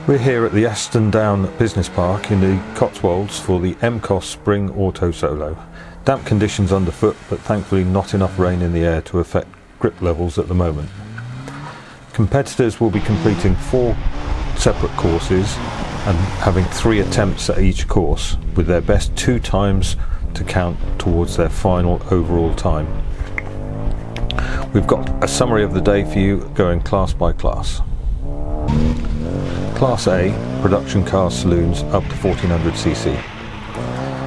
We're here at the Aston Down Business Park in the Cotswolds for the EMCOS Spring Autosolo. Damp conditions underfoot, but thankfully not enough rain in the air to affect grip levels at the moment. Competitors will be completing 4 separate courses and having 3 attempts at each course, with their best 2 times to count towards their final overall time. We've got a summary of the day for you, going class by class. Class A, production car saloons up to 1400cc.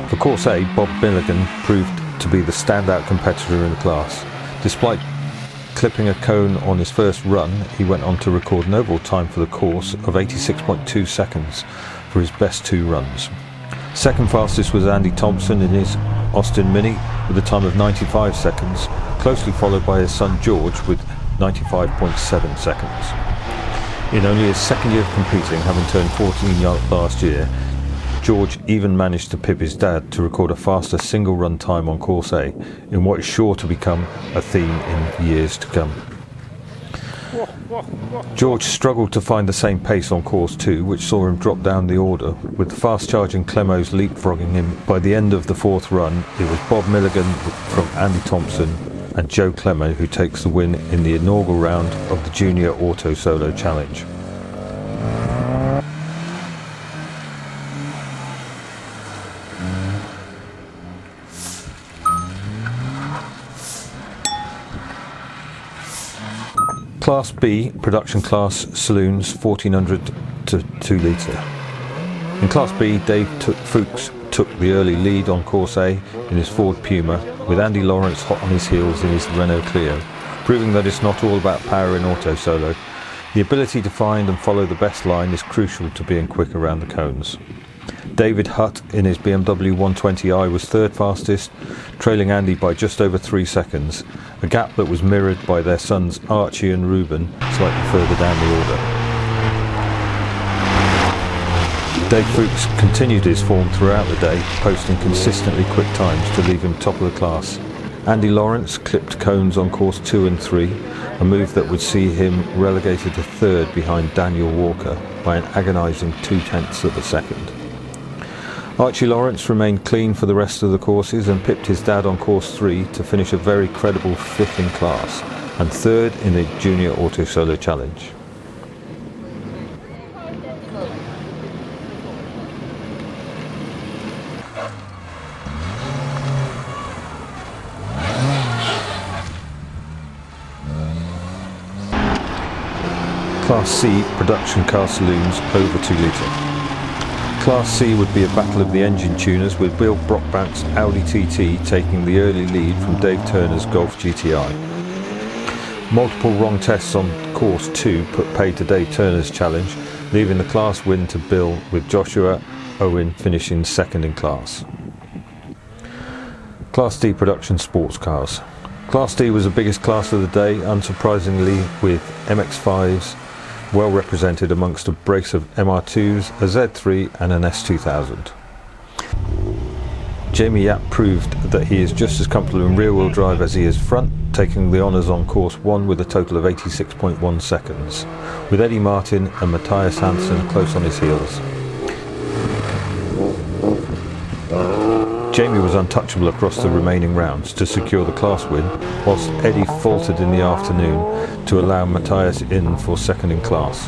For Course A, Bob Milligan proved to be the standout competitor in the class. Despite clipping a cone on his first run, he went on to record an overall time for the course of 86.2 seconds for his best 2 runs. Second fastest was Andy Thompson in his Austin Mini with a time of 95 seconds, closely followed by his son George with 95.7 seconds. In only his second year of competing, having turned 14 last year, George even managed to pip his dad to record a faster single run time on Course A in what is sure to become a theme in years to come. George struggled to find the same pace on Course 2, which saw him drop down the order, with the fast-charging Clemos leapfrogging him. By the end of the 4th run, it was Bob Milligan from Andy Thompson and Joe Clemo who takes the win in the inaugural round of the Junior Autosolo Challenge. Class B, production class saloons 1400 to 2 litre. In Class B, Dave Fuchs took the early lead on Course A in his Ford Puma, with Andy Lawrence hot on his heels in his Renault Clio, proving that it's not all about power in Autosolo. The ability to find and follow the best line is crucial to being quick around the cones. David Hutt in his BMW 120i was 3rd fastest, trailing Andy by just over 3 seconds, a gap that was mirrored by their sons Archie and Ruben slightly further down the order. Dave Fuchs continued his form throughout the day, posting consistently quick times to leave him top of the class. Andy Lawrence clipped cones on Course 2 and 3, a move that would see him relegated to 3rd behind Daniel Walker by an agonising 0.2 of a second. Archie Lawrence remained clean for the rest of the courses and pipped his dad on Course 3 to finish a very credible 5th in class and 3rd in the Junior Autosolo Challenge. Class C, production car saloons over 2 litre. Class C would be a battle of the engine tuners, with Bill Brockbank's Audi TT taking the early lead from Dave Turner's Golf GTI. Multiple wrong tests on Course 2 put paid to Dave Turner's challenge, leaving the class win to Bill, with Joshua Owen finishing 2nd in class. Class D, production sports cars. Class D was the biggest class of the day, unsurprisingly, with MX-5s well represented amongst a brace of MR2s, a Z3 and an S2000. Jamie Yap proved that he is just as comfortable in rear-wheel drive as he is front, taking the honours on Course 1 with a total of 86.1 seconds, with Eddie Martin and Matthias Hansen close on his heels. Jamie was untouchable across the remaining rounds to secure the class win, whilst Eddie faltered in the afternoon to allow Matthias in for 2nd in class.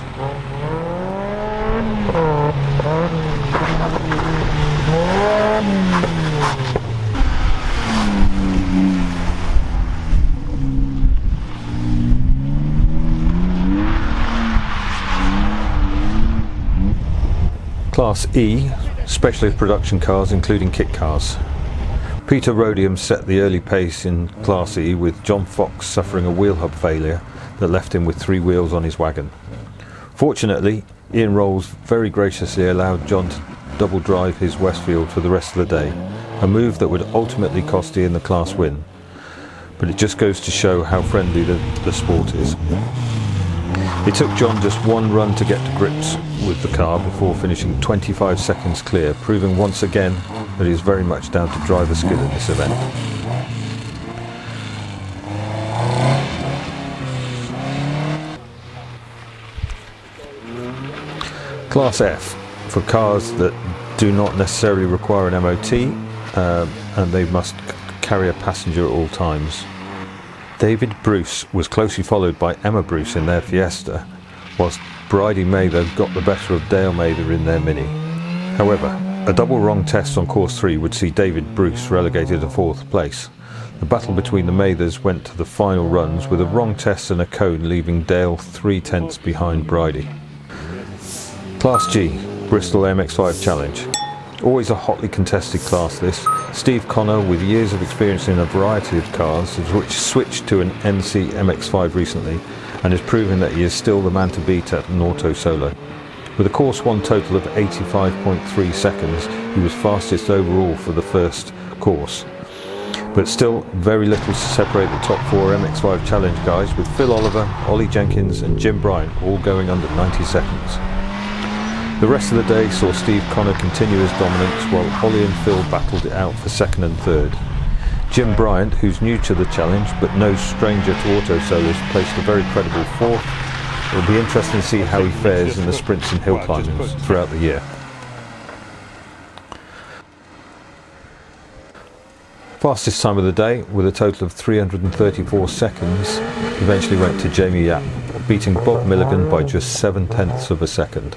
Class E, specialist production cars including kit cars. Peter Rhodium set the early pace in Class E, with John Fox suffering a wheel hub failure that left him with 3 wheels on his wagon. Fortunately, Ian Rolls very graciously allowed John to double drive his Westfield for the rest of the day, a move that would ultimately cost Ian the class win. But it just goes to show how friendly the sport is. It took John just 1 run to get to grips with the car before finishing 25 seconds clear, proving once again that he is very much down to driver skill in this event. Class F, for cars that do not necessarily require an MOT and they must carry a passenger at all times. David Bruce was closely followed by Emma Bruce in their Fiesta, whilst Bridie Mather got the better of Dale Mather in their Mini. However, a double wrong test on course 3 would see David Bruce relegated to 4th place. The battle between the Mathers went to the final runs with a wrong test and a cone, leaving Dale 3/10 behind Bridie. Class G, Bristol MX-5 Challenge. Always a hotly contested class this. Steve Connor, with years of experience in a variety of cars, has switched to an NC MX-5 recently and is proving that he is still the man to beat at an Autosolo. With a course 1 total of 85.3 seconds, he was fastest overall for the first course. But still very little to separate the top 4 MX-5 Challenge guys, with Phil Oliver, Ollie Jenkins and Jim Bryant all going under 90 seconds. The rest of the day saw Steve Connor continue his dominance while Ollie and Phil battled it out for 2nd and 3rd. Jim Bryant, who's new to the challenge but no stranger to Autosolos, placed a very credible 4th. It will be interesting to see how he fares in the sprints and hill climbings throughout the year. Fastest time of the day, with a total of 334 seconds, eventually went to Jamie Yap, beating Bob Milligan by just 7/10 of a second.